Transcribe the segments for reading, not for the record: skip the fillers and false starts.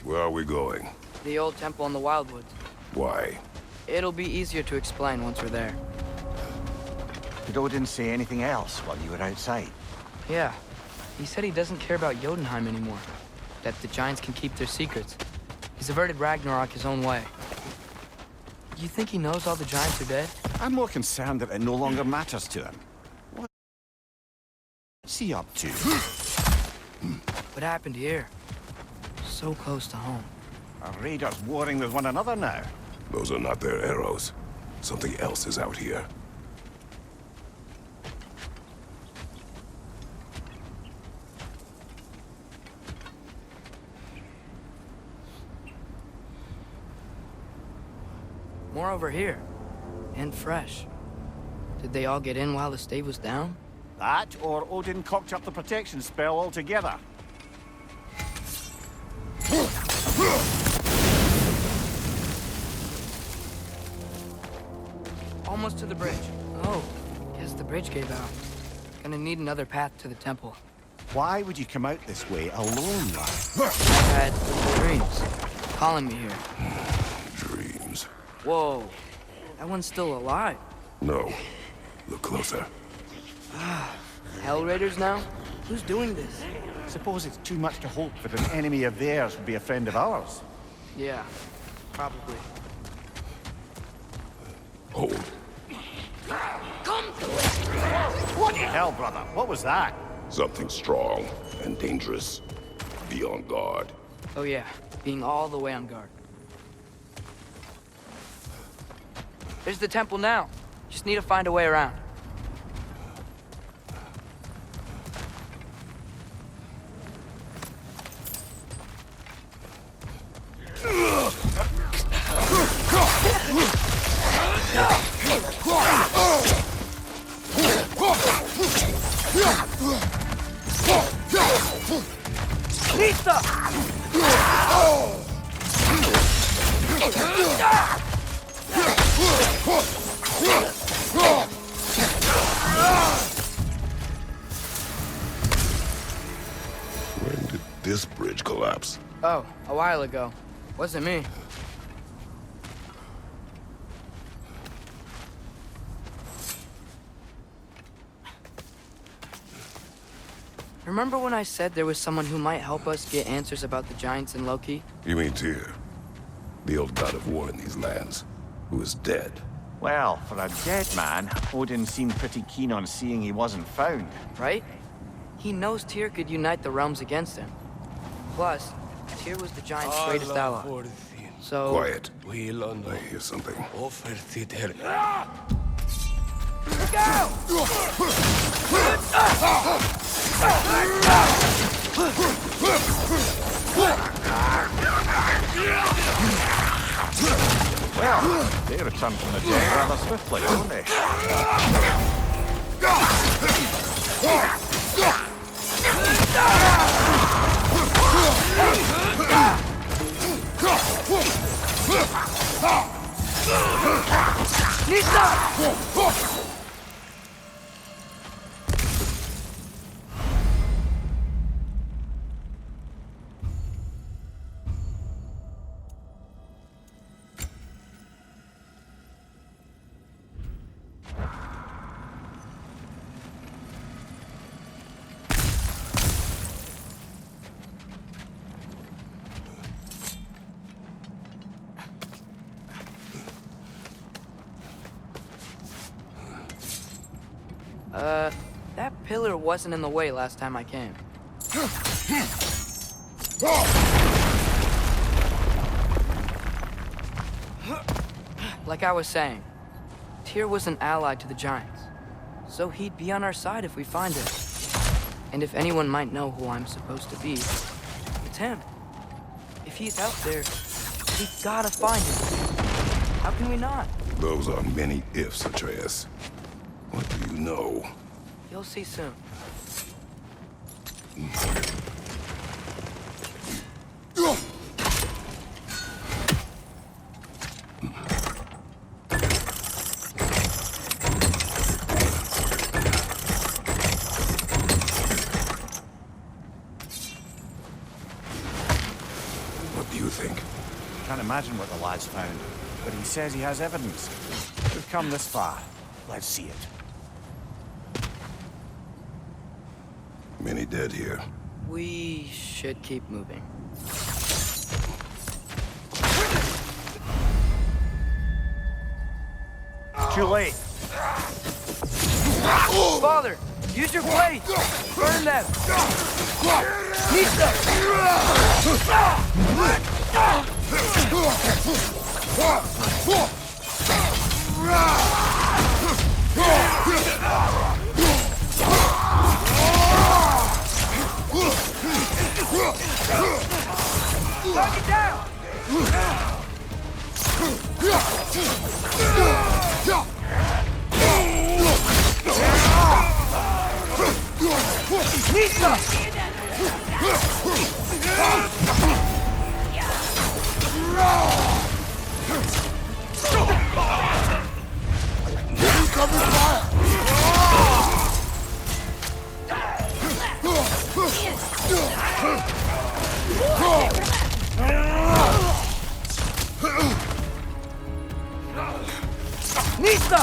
Where are we going? The old temple in the Wildwoods. Why? It'll be easier to explain once we're there. Did Odin say anything else while you were outside? Yeah. He said he doesn't care about Jotunheim anymore. That the giants can keep their secrets. He's averted Ragnarok his own way. You think he knows all the giants are dead? I'm more concerned that it no longer matters to him. What's he up to? What happened here? So close to home. Are raiders warring with one another now? Those are not their arrows. Something else is out here. More over here. And fresh. Did they all get in while the stave was down? That, or Odin cocked up the protection spell altogether. Almost to the bridge. Oh, guess the bridge gave out. Gonna need another path to the temple. Why would you come out this way alone, lad? I had dreams calling me here. Dreams. Whoa, that one's still alive. No. Look closer. Hell Raiders now? Who's doing this? Suppose it's too much to hope that an enemy of theirs would be a friend of ours. Yeah, probably. Hold. What the hell, brother? What was that? Something strong and dangerous. Be on guard. Oh yeah, being all the way on guard. There's the temple now. Just need to find a way around. When did this bridge collapse? Oh, a while ago. Wasn't me. Remember when I said there was someone who might help us get answers about the giants and Loki? You mean Tyr? The old god of war in these lands, who is dead. Well, for a dead man, Odin seemed pretty keen on seeing he wasn't found. Right? He knows Tyr could unite the realms against him. Plus, Tyr was the giant's greatest ally. So... Quiet. I hear something. Look out! Well, they returned from the dead rather swiftly, don't they? That pillar wasn't in the way last time I came. Like I was saying, Tyr was an ally to the giants, so he'd be on our side if we find him. And if anyone might know who I'm supposed to be, it's him. If he's out there, we gotta find him. How can we not? Those are many ifs, Atreus. What do you know? You'll see soon. What you think? Can't imagine what the lad's found, but he says he has evidence. We've come this far. Let's see it. Many dead here. We should keep moving. Too late. Father, use your blade! Burn them! Nisa! Knock it down! Nisa! Cover fire! Nisa!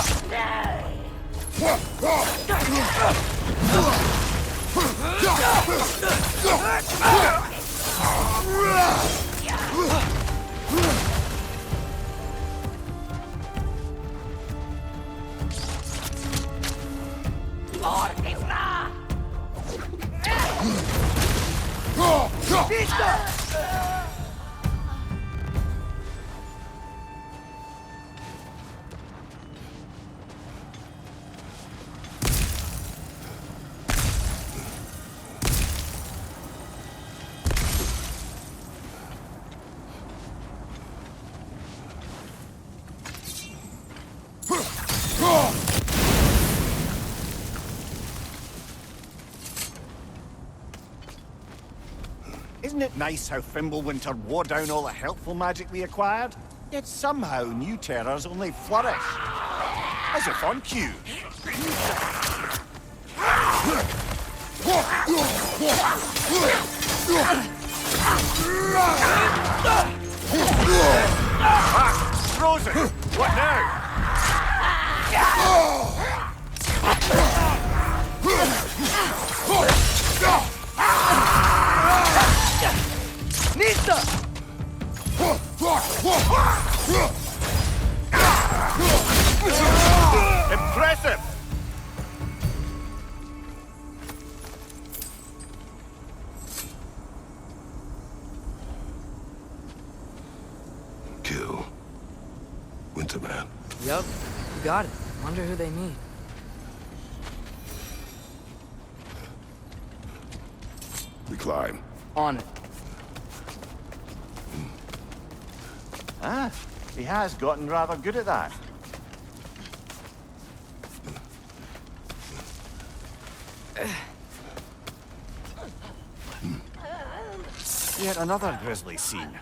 Isn't it nice how Fimbulwinter wore down all the helpful magic we acquired? Yet somehow new terrors only flourish. As if on cue. Frozen! What now? Nisa! Impressive! Kill. Winterman. Yup, you got it. Wonder who they mean. We climb. On it. Ah, he has gotten rather good at that. Yet another grisly scene.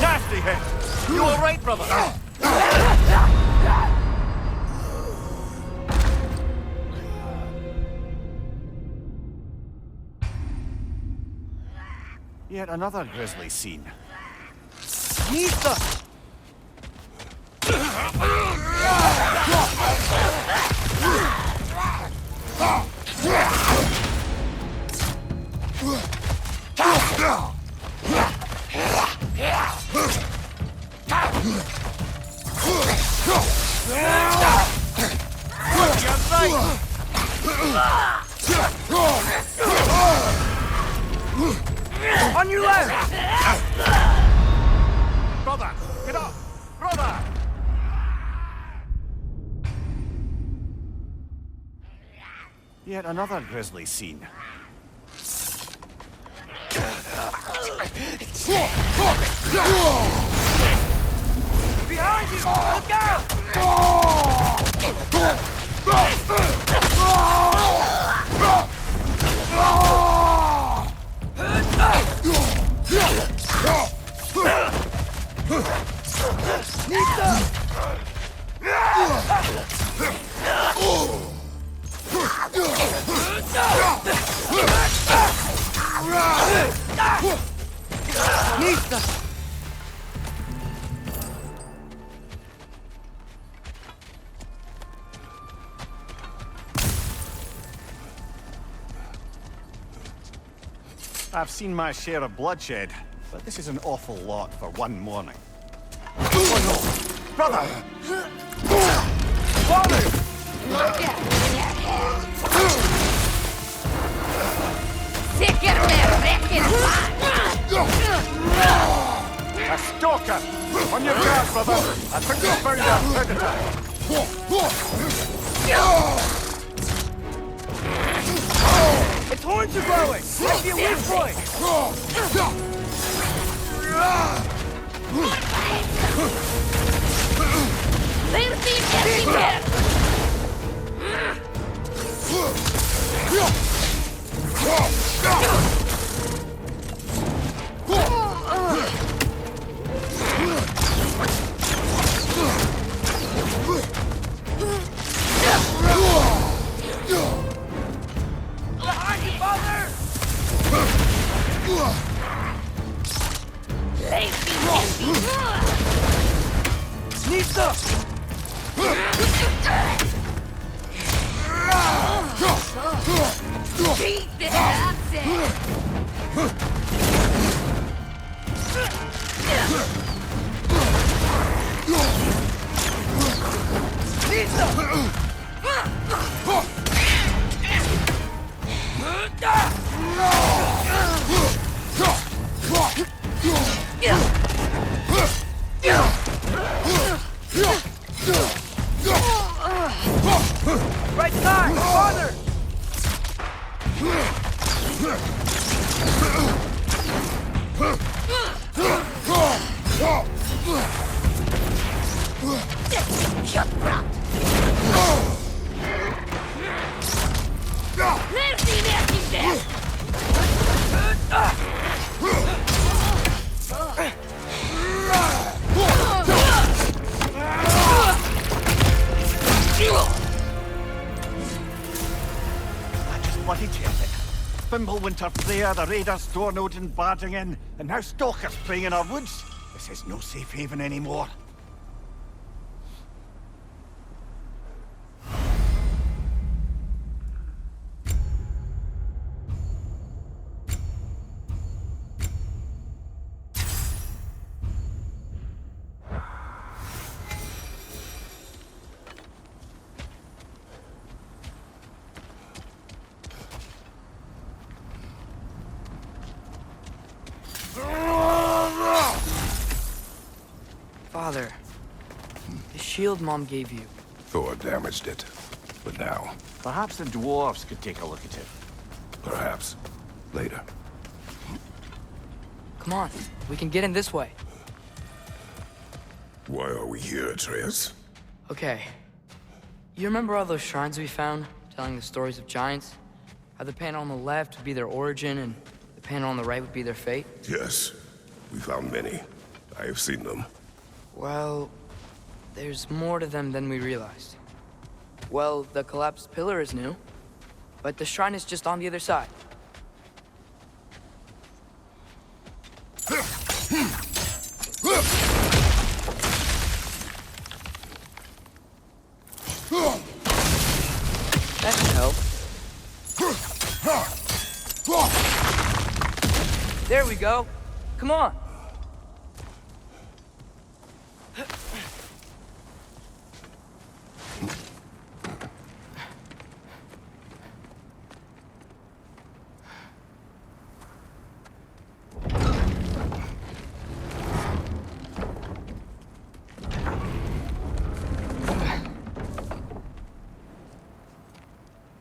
Nasty hit! You all right, brother? Yet another grisly scene. Nisa! On your left! Brother! Get up! Brother! Yet another grisly scene. Behind you! Look out! Nisa! I've seen my share of bloodshed, but this is an awful lot for one morning. Oh no! Brother! Father! A stalker! On your guard, brother! I think we found our predator! Its horns are growing! Might be a weak point! Behind you, father! Sneaks up! Right side! Father! Bloody terrific. Fimbulwinter, Freya, the raiders, Thor, Odin barging in, and now stalkers preying in our woods. This is no safe haven anymore. Father, the shield Mom gave you. Thor damaged it. But now, Perhaps the dwarves could take a look at it. perhaps, later. Come on, we can get in this way. Why are we here, Atreus? Okay. You remember all those shrines we found, telling the stories of giants? How the panel on the left would be their origin, and the panel on the right would be their fate? Yes, we found many. I have seen them. Well, there's more to them than we realized. Well, the collapsed pillar is new, but the shrine is just on the other side. That should help. There we go. Come on.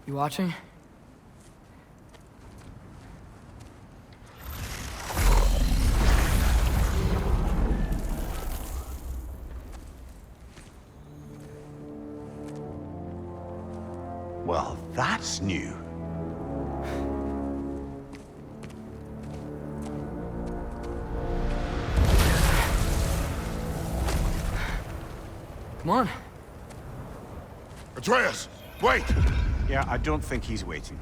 You watching? Well, that's new. Come on. Atreus, wait! Yeah, I don't think he's waiting.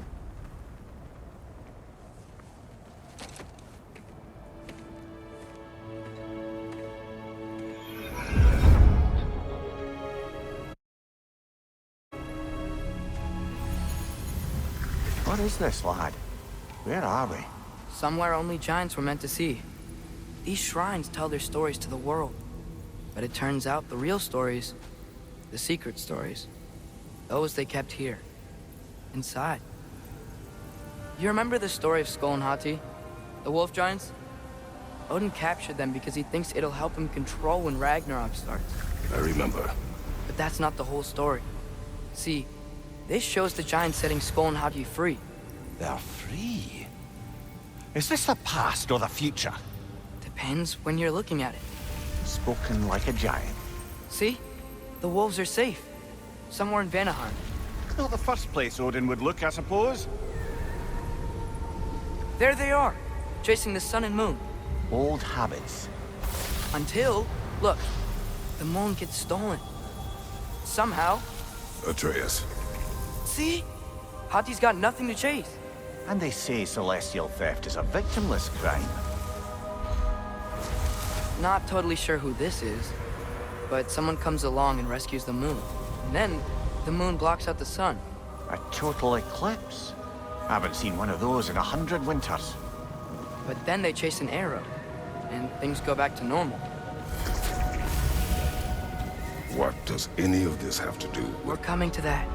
What is this, lad? Where are we? somewhere only giants were meant to see. These shrines tell their stories to the world. But it turns out the real stories, the secret stories, those they kept here, inside. You remember the story of Skull and Hati, the wolf giants? Odin captured them because he thinks it'll help him control when Ragnarok starts. I remember. But that's not the whole story. See, this shows the giants setting Skull and Hati free. They're free? Is this the past or the future? Depends when you're looking at it. Spoken like a giant. See? The wolves are safe. Somewhere in Vanaheim. Not the first place Odin would look, I suppose. There they are, chasing the sun and moon. Old habits. Until, look, the moon gets stolen. Somehow. Atreus. See? Hati's got nothing to chase. And they say celestial theft is a victimless crime. Not totally sure who this is, but someone comes along and rescues the moon. And then, the moon blocks out the sun. A total eclipse. I haven't seen one of those in 100 winters. But then they chase an arrow, and things go back to normal. What does any of this have to do We're with... coming to that.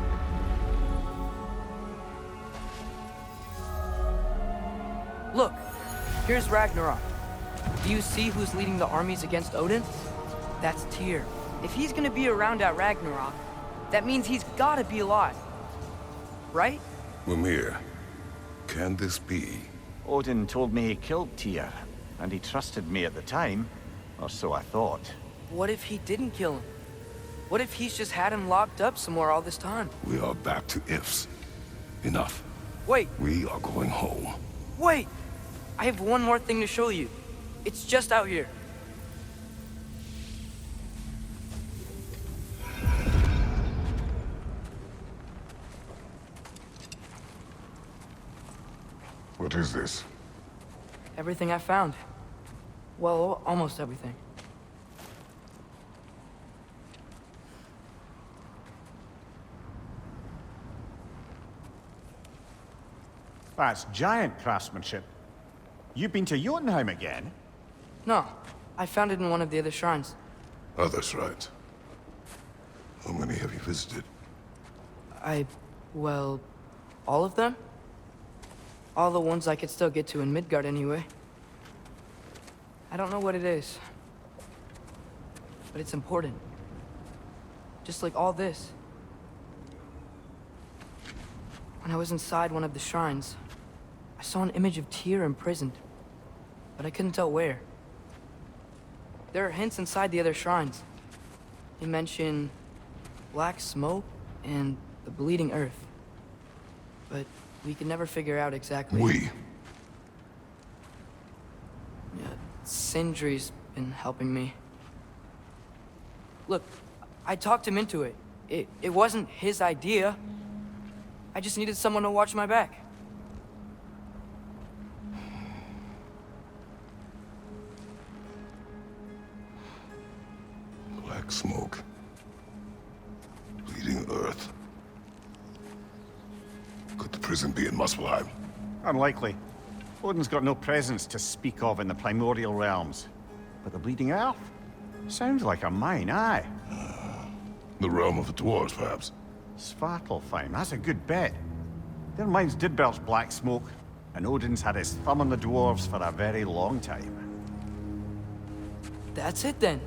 Look, here's Ragnarok. Do you see who's leading the armies against Odin? That's Tyr. If he's gonna be around at Ragnarok, that means he's gotta be alive. Right? Mimir, can this be? Odin told me he killed Tyr, and he trusted me at the time, or so I thought. What if he didn't kill him? What if he's just had him locked up somewhere all this time? We are back to ifs. Enough. Wait, We are going home. wait! I have one more thing to show you. It's just out here. What is this? Everything I found. Well, almost everything. That's giant craftsmanship. You've been to Jotunheim again? No, I found it in one of the other shrines. Other shrines. How many have you visited? Well, all of them? All the ones I could still get to in Midgard anyway. I don't know what it is. But it's important. Just like all this. When I was inside one of the shrines, I saw an image of Tyr imprisoned. But I couldn't tell where. There are hints inside the other shrines. They mention black smoke and the bleeding earth. But we could never figure out exactly. We. Yeah, Sindri's been helping me. Look, I talked him into it. It wasn't his idea. I just needed someone to watch my back. Black smoke. Bleeding earth. Could the prison be in Muspelheim? Unlikely. Odin's got no presence to speak of in the primordial realms. But the Bleeding Earth? Sounds like a mine, aye. The realm of the dwarves, perhaps? Svartalfheim, that's a good bet. Their mines did belch black smoke, and Odin's had his thumb on the dwarves for a very long time. That's it then.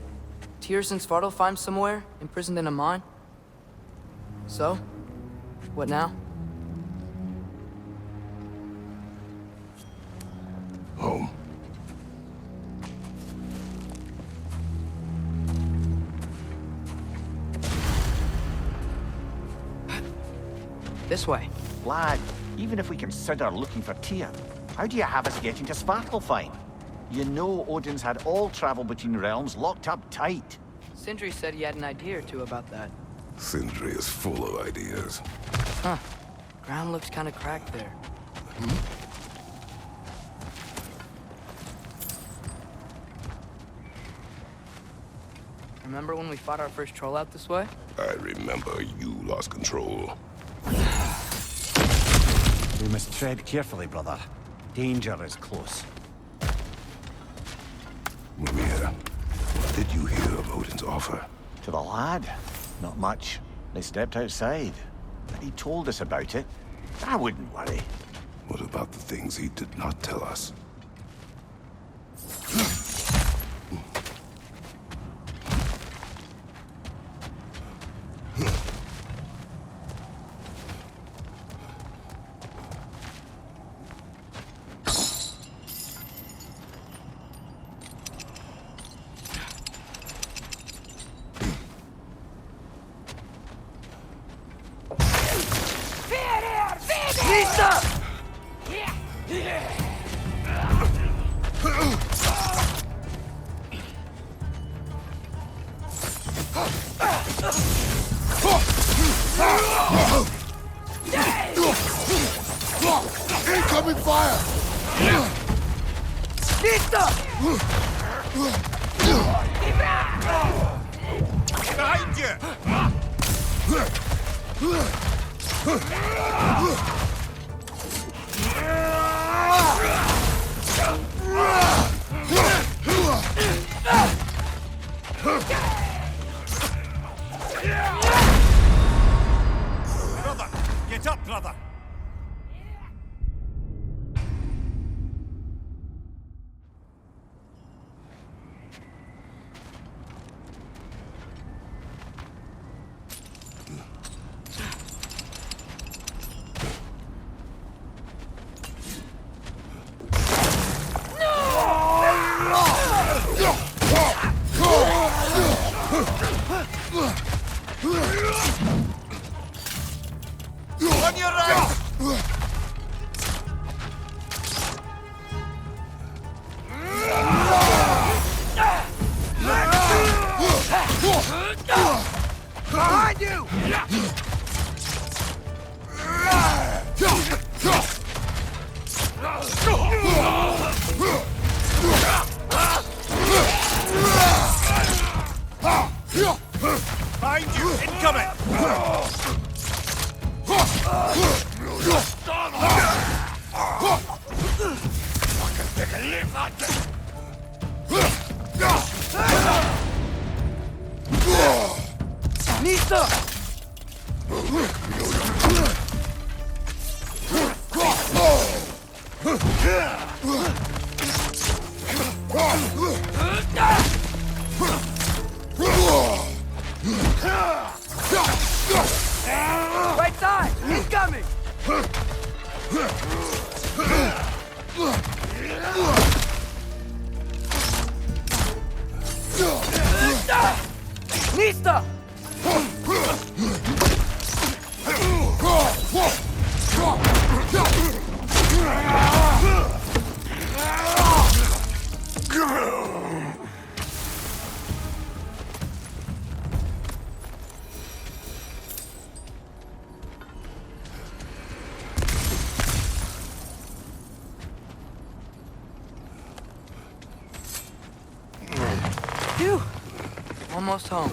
Tyr's in Svartalfheim somewhere, imprisoned in a mine. So, what now? Home. This way. Lad, even if we consider looking for Tyr, how do you have us getting to Svartalfheim? You know Odin's had all travel between realms locked up tight. Sindri said he had an idea or two about that. Sindri is full of ideas. Huh. Ground looks kind of cracked there. Remember when we fought our first troll out this way? I remember you lost control. We must tread carefully, brother. Danger is close. Maria, what did you hear of Odin's offer? To the lad? Not much. They stepped outside. But he told us about it. I wouldn't worry. What about the things he did not tell us? Incoming fire! Behind you! Brother! Get up, brother! On your right! Behind you! Behind you! Incoming! Nista! Right side! Incoming! Nista! Phew! Almost home.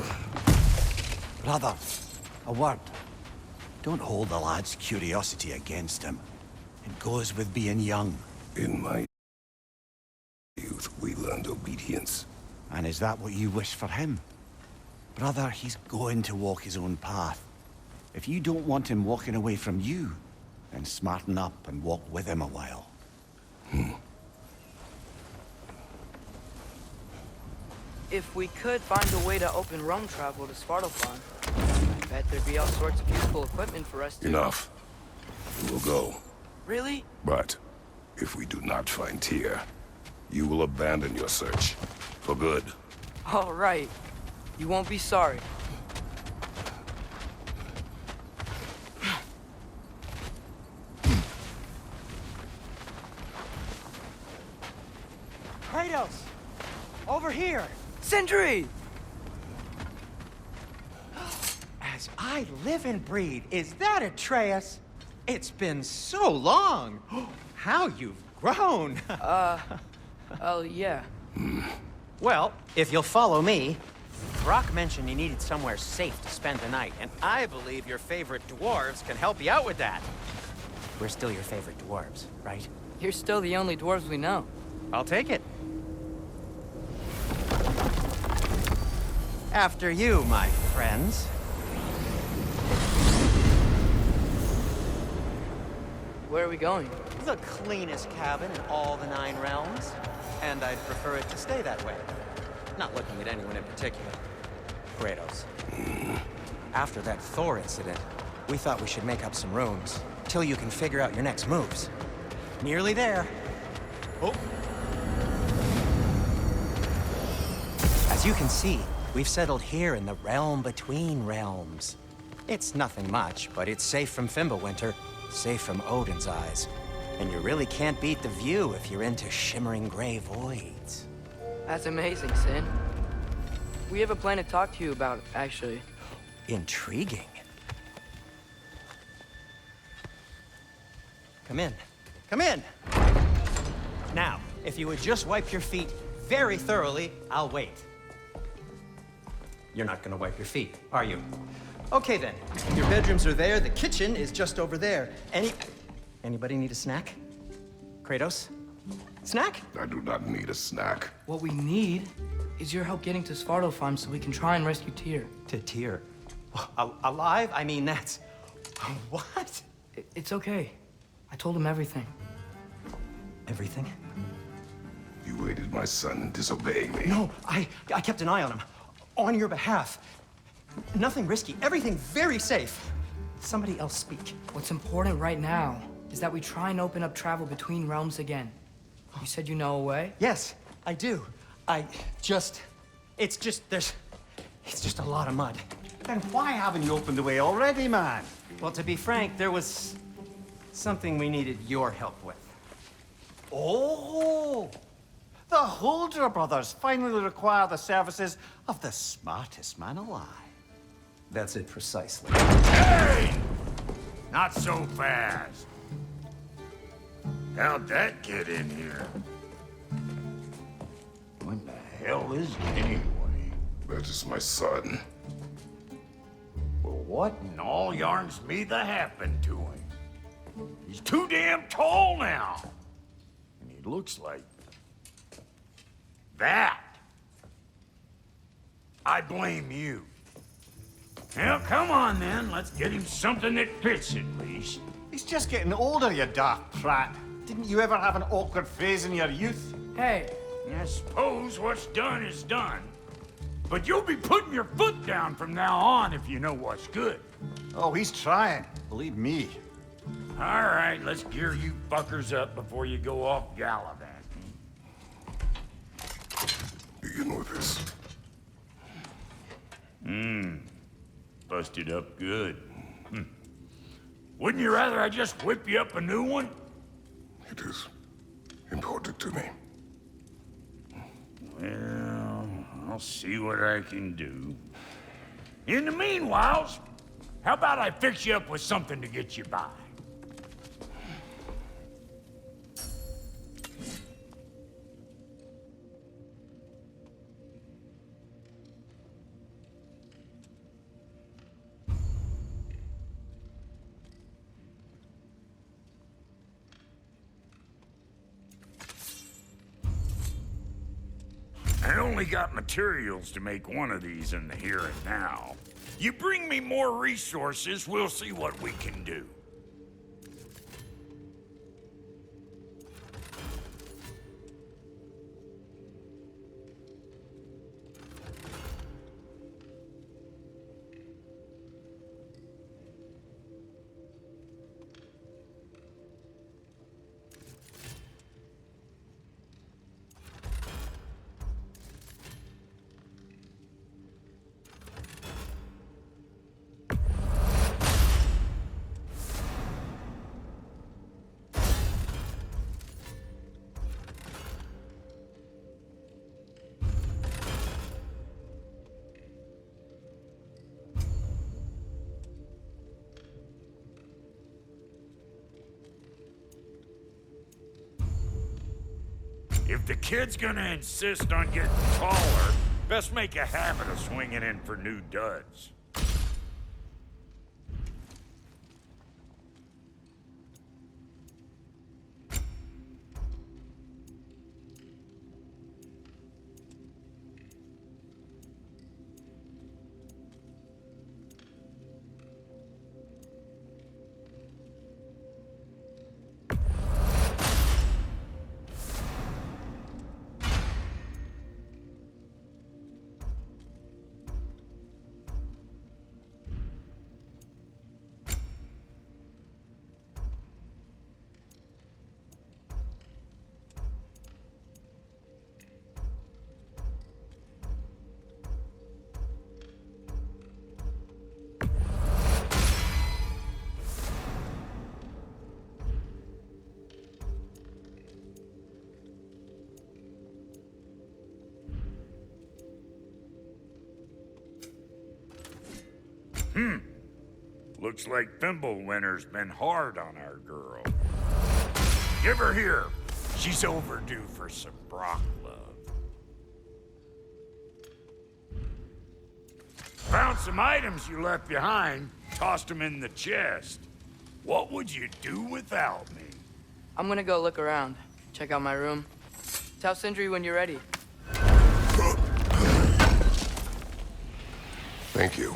Brother, a word. Don't hold the lad's curiosity against him. It goes with being young. In my youth, we learned obedience. And is that what you wish for him? Brother, he's going to walk his own path. If you don't want him walking away from you, then smarten up and walk with him a while. If we could find a way to open Rome travel to Svartalfheim, I bet there'd be all sorts of useful equipment for us to... Enough. We will go. Really? But if we do not find Tyr, you will abandon your search. For good. All right. You won't be sorry. Kratos! Over here! Sindri! As I live and breathe, is that Atreus? It's been so long. How you've grown. Oh, yeah. Well, if you'll follow me, Brock mentioned you needed somewhere safe to spend the night, and I believe your favorite dwarves can help you out with that. We're still your favorite dwarves, right? You're still the only dwarves we know. I'll take it. After you, my friends. Where are we going? The cleanest cabin in all the 9 realms. And I'd prefer it to stay that way. Not looking at anyone in particular. Kratos. After that Thor incident, we thought we should make up some rooms, till you can figure out your next moves. Nearly there. Oh. As you can see, we've settled here in the realm between realms. It's nothing much, but it's safe from Fimbulwinter, safe from Odin's eyes. And you really can't beat the view if you're into shimmering gray voids. That's amazing, Sin. We have a plan to talk to you about, actually. Intriguing. Come in. Come in! Now, if you would just wipe your feet very thoroughly, I'll wait. You're not gonna wipe your feet, are you? Okay then. Your bedrooms are there, the kitchen is just over there. Anybody need a snack? Kratos? Snack? I do not need a snack. What we need is your help getting to Svartalfheim so we can try and rescue Tyr. To Tyr. Alive? I mean, that's... What? It's okay. I told him everything. Everything? You aided my son in disobeying me. No, I kept an eye on him. On your behalf. Nothing risky. Everything very safe. Somebody else speak. What's important right now is that we try and open up travel between realms again. You said you know a way? Yes, I do. It's just a lot of mud. Then why haven't you opened the way already, man? Well, to be frank, there was something we needed your help with. Oh! The Holder brothers finally require the services of the smartest man alive. That's it precisely. Hey! Not so fast. How'd that get in here? What the hell is it anyway? That is my son. Well, what in all yarns me that happened to him? He's too damn tall now. And he looks like... that. I blame you. Well, come on then. Let's get him something that fits at least. He's just getting older, you daft prat. Didn't you ever have an awkward phase in your youth? Hey, I suppose what's done is done. But you'll be putting your foot down from now on if you know what's good. Oh, he's trying. Believe me. All right, let's gear you fuckers up before you go off gallivanting. Begin with this. Busted up good. Wouldn't you rather I just whip you up a new one? It is important to me. Well, I'll see what I can do. In the meanwhile, how about I fix you up with something to get you by? I only got materials to make one of these in the here and now. You bring me more resources, we'll see what we can do. If the kid's gonna insist on getting taller, best make a habit of swinging in for new duds. Looks like Thimblewinter's been hard on our girl. Give her here. She's overdue for some Brock love. Found some items you left behind, tossed them in the chest. What would you do without me? I'm gonna go look around, check out my room. Tell Sindri when you're ready. Thank you.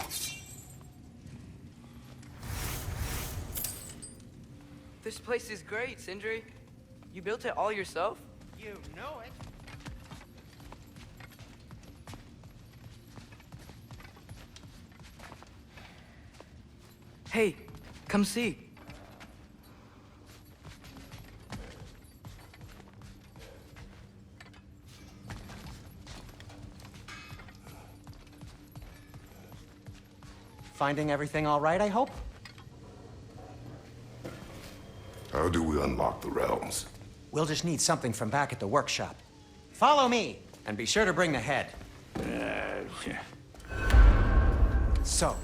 This place is great, Sindri. You built it all yourself? You know it. Hey, come see. Finding everything all right, I hope? How do we unlock the realms? We'll just need something from back at the workshop. Follow me, and be sure to bring the head. So,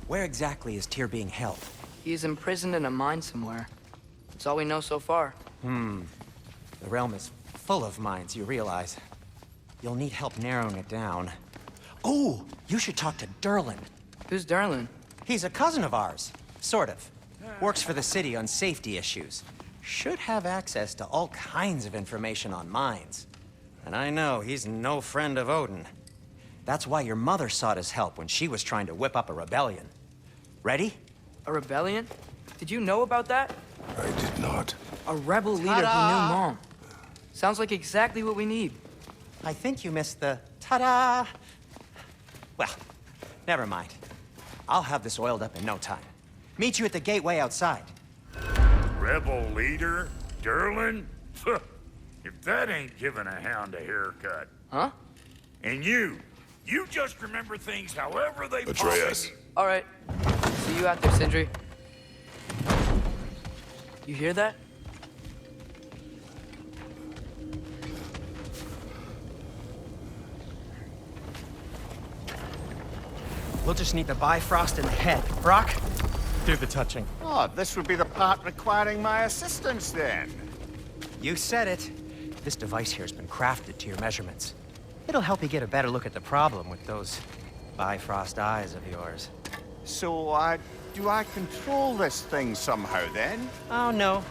where exactly is Tyr being held? He's imprisoned in a mine somewhere. That's all we know so far. The realm is full of mines, you realize. You'll need help narrowing it down. Oh, you should talk to Durlin. Who's Darlin? He's a cousin of ours, sort of. Works for the city on safety issues. Should have access to all kinds of information on mines. And I know he's no friend of Odin. That's why your mother sought his help when she was trying to whip up a rebellion. Ready? A rebellion? Did you know about that? I did not. A rebel leader who knew Mom. Sounds like exactly what we need. I think you missed the ta-da. Well, never mind. I'll have this oiled up in no time. Meet you at the gateway outside. Rebel leader? Durlin? If that ain't giving a hound a haircut. Huh? And you just remember things however they Atreus. All right. See you out there, Sindri. You hear that? We'll just need the Bifrost in the head. Brock, do the touching. Oh, this would be the part requiring my assistance then. You said it. This device here has been crafted to your measurements. It'll help you get a better look at the problem with those Bifrost eyes of yours. So, do I control this thing somehow then? Oh, no.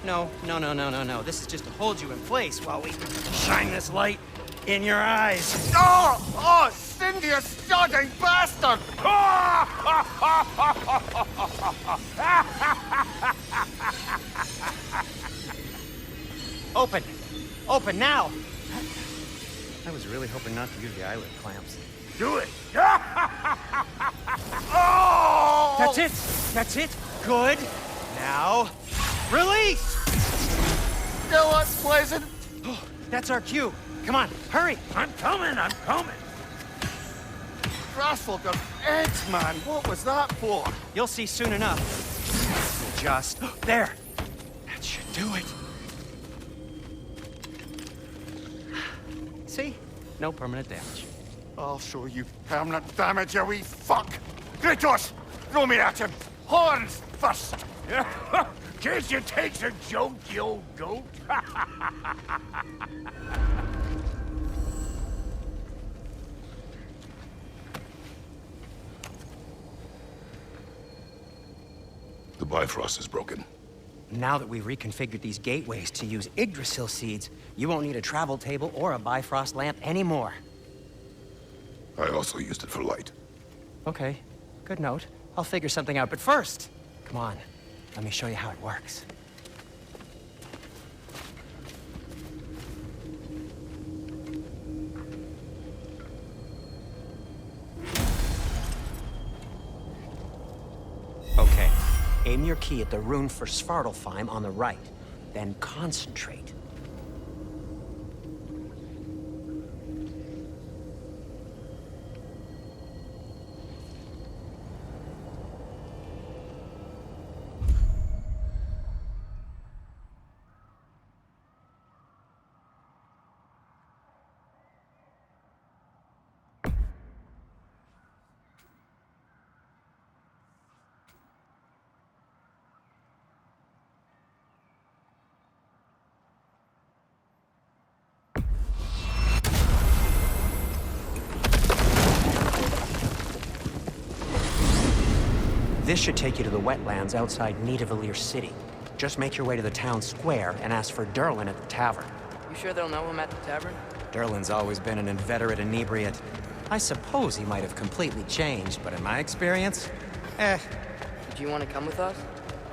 This is just to hold you in place while we shine this light in your eyes. Oh, Cindy, you sodding bastard! Open! Open now! I was really hoping not to use the eyelid clamps. Do it! Oh! That's it! That's it! Good! Now, release! Still unpleasant. That's our cue. Come on, hurry! I'm coming! Grassful of eggs, man. What was that for? You'll see soon enough. Just there. That should do it. See? No permanent damage. I'll show you permanent damage, you wee fuck. Kratos, throw me at him. Horns first. Can't you take a joke, you old goat? The Bifrost is broken. Now that we've reconfigured these gateways to use Yggdrasil seeds, you won't need a travel table or a Bifrost lamp anymore. I also used it for light. Okay, good note. I'll figure something out, but first, come on, let me show you how it works. Okay, aim your key at the rune for Svartalfheim on the right, then concentrate. This should take you to the wetlands outside Nidavellir City. Just make your way to the town square and ask for Derlin at the tavern. You sure they'll know him at the tavern? Derlin's always been an inveterate inebriate. I suppose he might have completely changed, but in my experience, Did you want to come with us?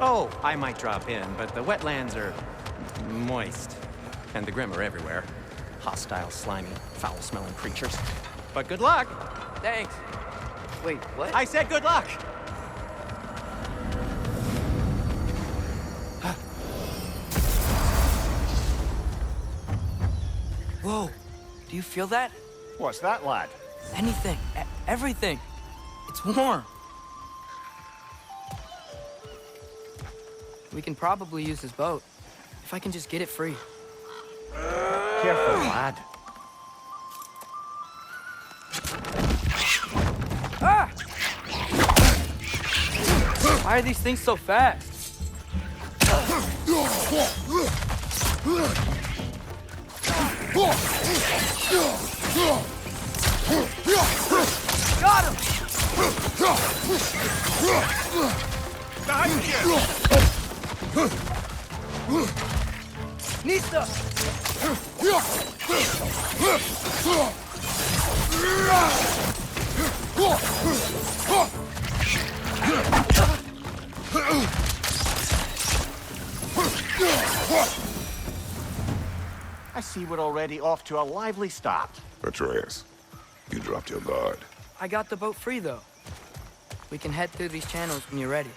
Oh, I might drop in, but the wetlands are moist. And the Grim are everywhere. Hostile, slimy, foul-smelling creatures. But good luck! Thanks. Wait, what? I said good luck! Whoa. Do you feel that? What's that, lad? Anything. Everything. It's warm. We can probably use this boat. If I can just get it free. Careful, lad. Ah! Why are these things so fast? Got him! Nista! I see we're already off to a lively start. Atreus, you dropped your guard. I got the boat free, though. We can head through these channels when you're ready.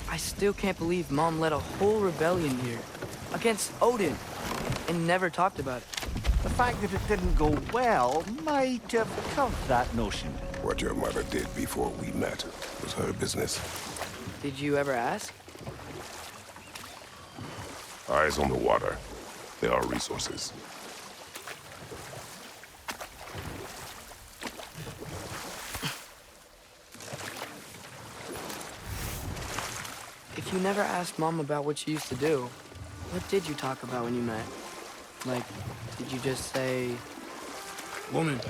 I still can't believe Mom led a whole rebellion here. Against Odin. And never talked about it. The fact that it didn't go well might have curbed that notion. What your mother did before we met was her business. Did you ever ask? Eyes on the water. There are resources. If you never asked Mom about what she used to do, what did you talk about when you met? Like, did you just say... Woman,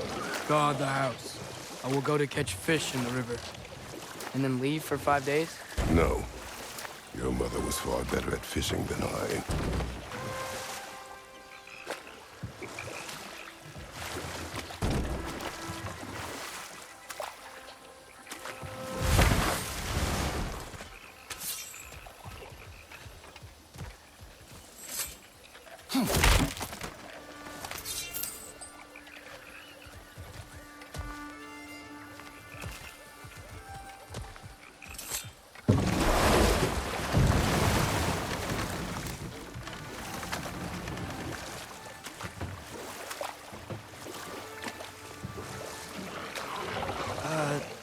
guard the house. I will go to catch fish in the river. And then leave for 5 days? No. Your mother was far better at fishing than I.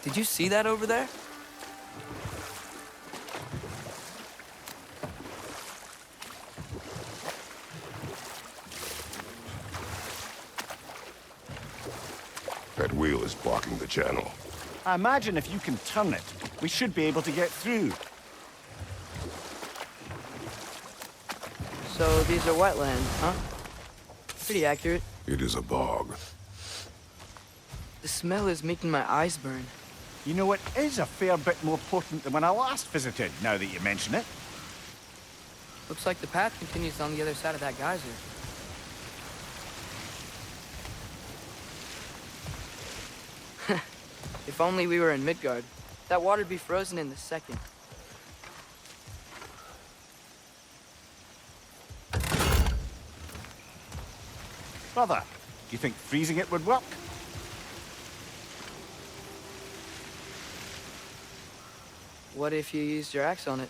Did you see that over there? That wheel is blocking the channel. I imagine if you can turn it, we should be able to get through. So these are wetlands, huh? Pretty accurate. It is a bog. The smell is making my eyes burn. You know, it is a fair bit more potent than when I last visited, now that you mention it. Looks like the path continues on the other side of that geyser. If only we were in Midgard. That water'd be frozen in the second. Brother, do you think freezing it would work? What if you used your axe on it?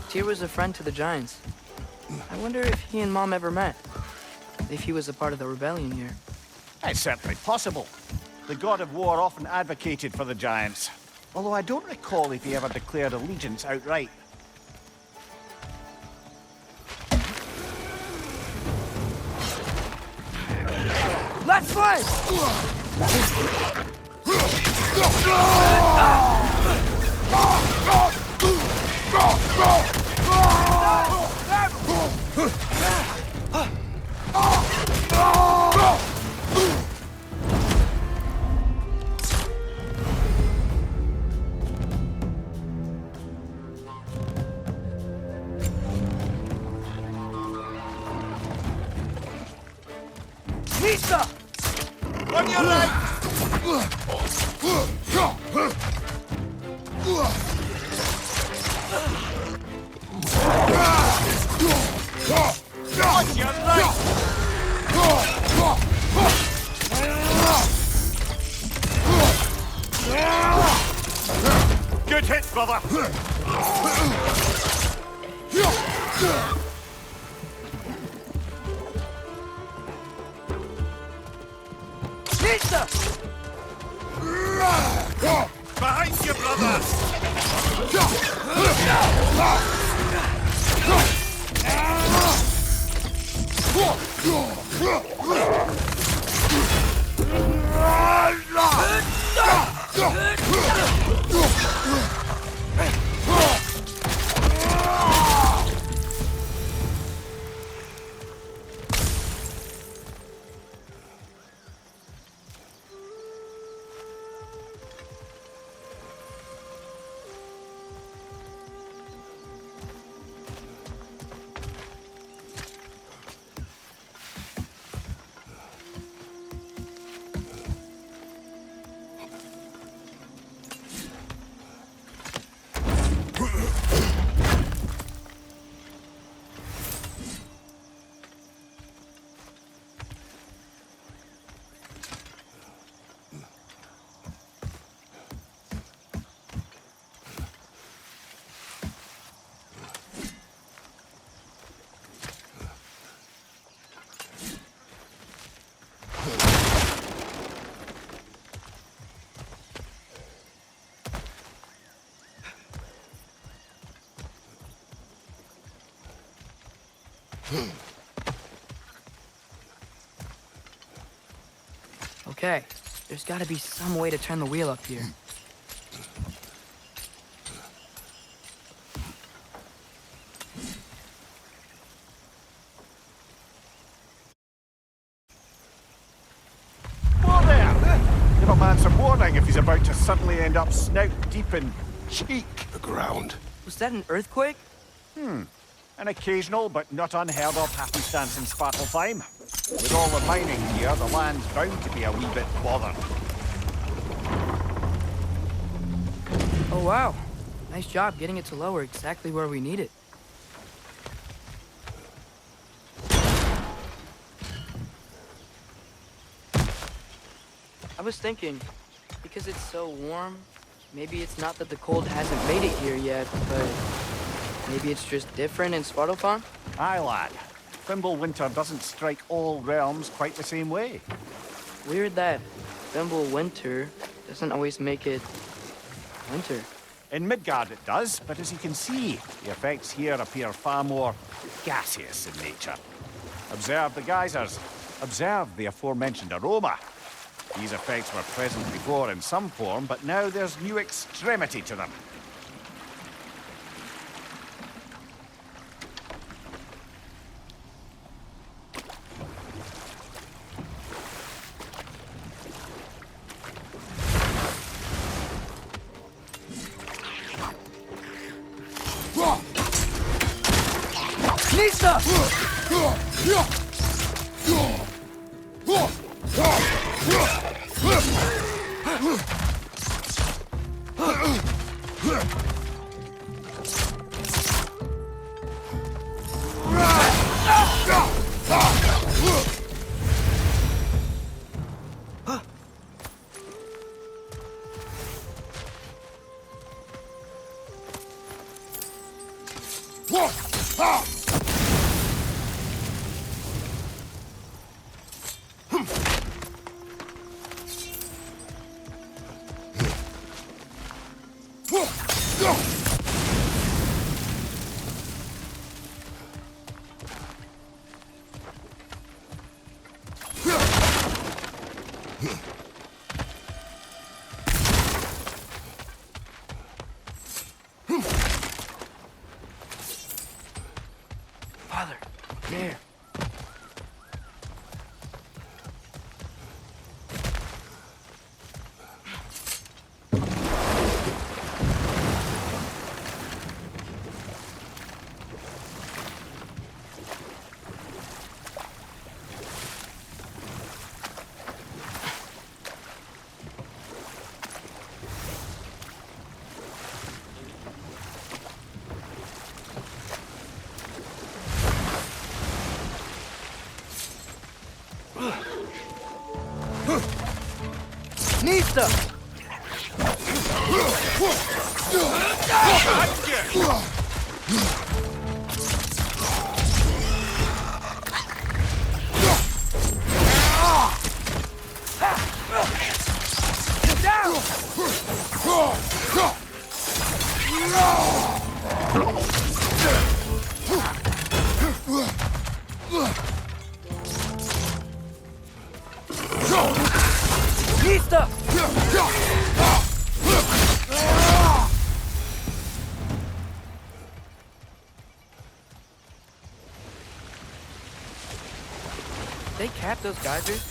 Tyr was a friend to the Giants. I wonder if he and Mom ever met. If he was a part of the rebellion here. It's certainly possible. The God of War often advocated for the giants, although I don't recall if he ever declared allegiance outright. Let's fight! Lisa! On your right! On your right! Good hit, brother! Lisa! Behind you, brother! Okay, there's gotta be some way to turn the wheel up here. Whoa there! Give a man some warning if he's about to suddenly end up snout deep in cheek. The ground. Was that an earthquake? An occasional but not unheard of happenstance in Svartalfheim. With all the mining here, the land's bound to be a wee bit bothered. Oh wow, nice job getting it to lower exactly where we need it. I was thinking, because it's so warm, maybe it's not that the cold hasn't made it here yet, but maybe it's just different in Svartalfheim? Aye, lad. Winter doesn't strike all realms quite the same way. Weird that Winter doesn't always make it winter. In Midgard it does, but as you can see, the effects here appear far more gaseous in nature. Observe the geysers. Observe the aforementioned aroma. These effects were present before in some form, but now there's new extremity to them. Lisa! Father, there. Nista! Nista! They cap those geysers?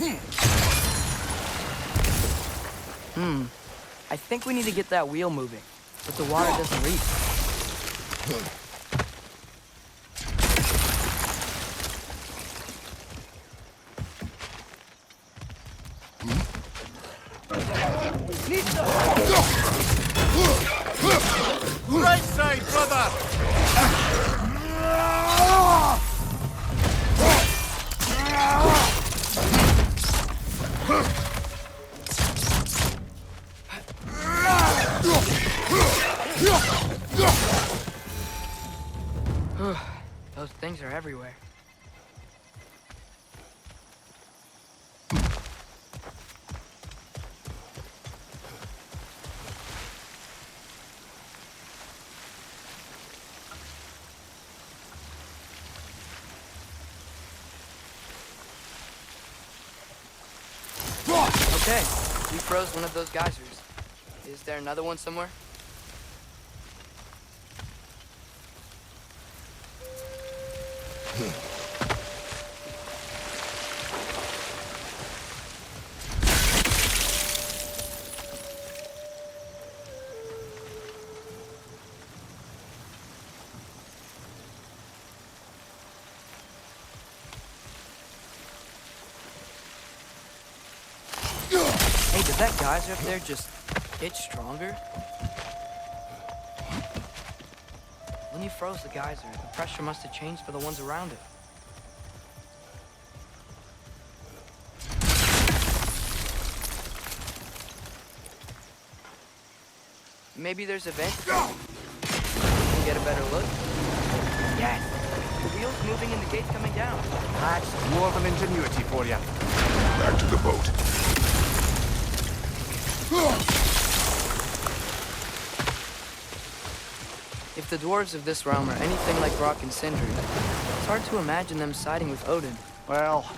I think we need to get that wheel moving, but the water doesn't leak. Right side, brother! Those things are everywhere. Okay, we froze one of those geysers. Is there another one somewhere? Hey, did that geyser up there just get stronger? When you froze the geyser, the pressure must have changed for the ones around it. Maybe there's a vent? Can get a better look? Yes! The wheel's moving and the gate's coming down. That's dwarven ingenuity for you. Back to the boat. If the dwarves of this realm are anything like Rock and Sindri, it's hard to imagine them siding with Odin. Well,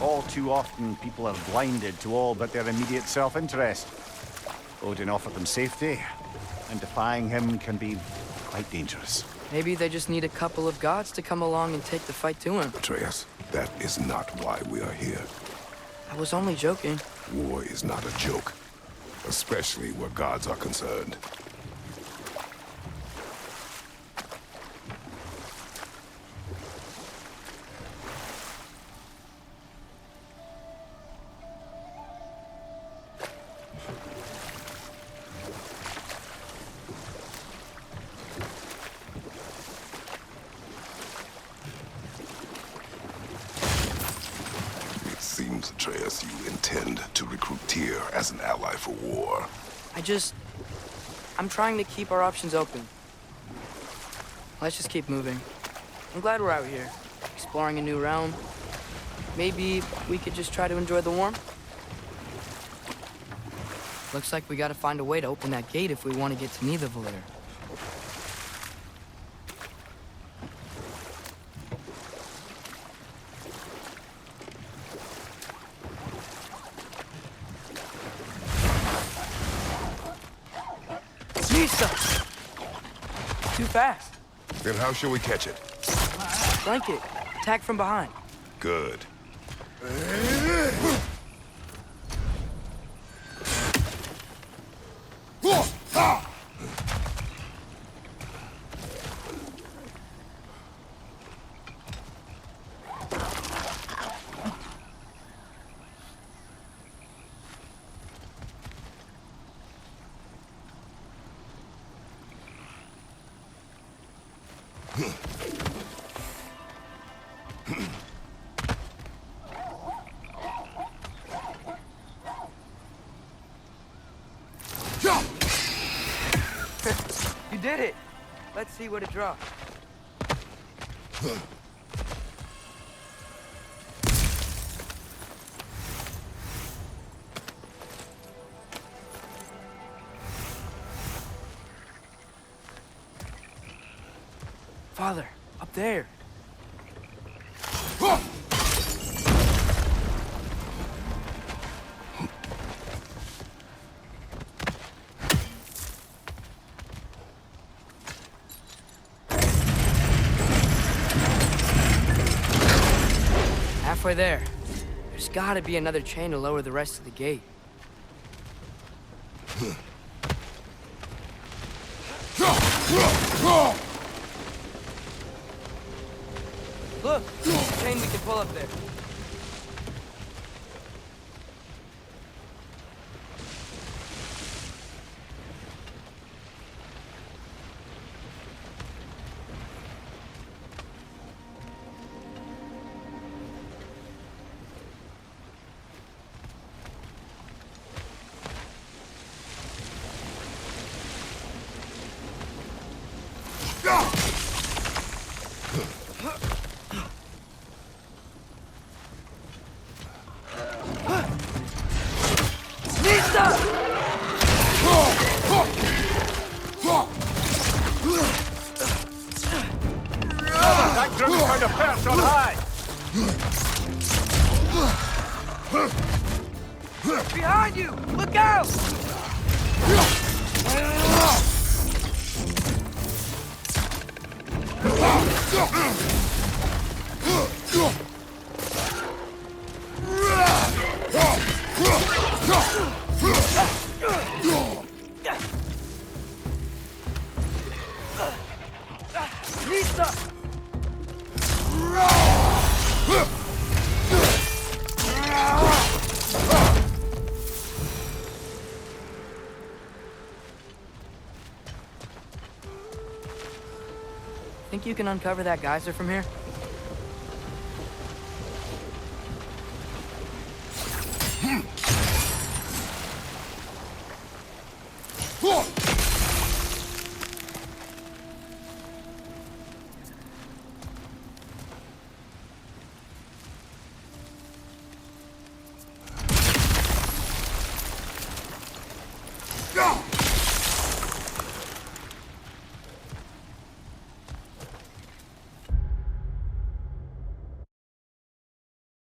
all too often people are blinded to all but their immediate self-interest. Odin offered them safety, and defying him can be quite dangerous. Maybe they just need a couple of gods to come along and take the fight to him. Atreus, that is not why we are here. I was only joking. War is not a joke, especially where gods are concerned. Seems, Atreus, you intend to recruit Tyr as an ally for war. I'm trying to keep our options open. Let's just keep moving. I'm glad we're out here, exploring a new realm. Maybe we could just try to enjoy the warmth? Looks like we gotta find a way to open that gate if we want to get to Nidavellir. Misa! Too fast. Then how shall we catch it? Flank it. Attack from behind. Good. You did it! Let's see what it drops. Father, up there. Halfway there. There's gotta be another chain to lower the rest of the gate. Look! There's a chain we can pull up there. That group's found a perch on high! Behind you! Look out! Think you can uncover that geyser from here?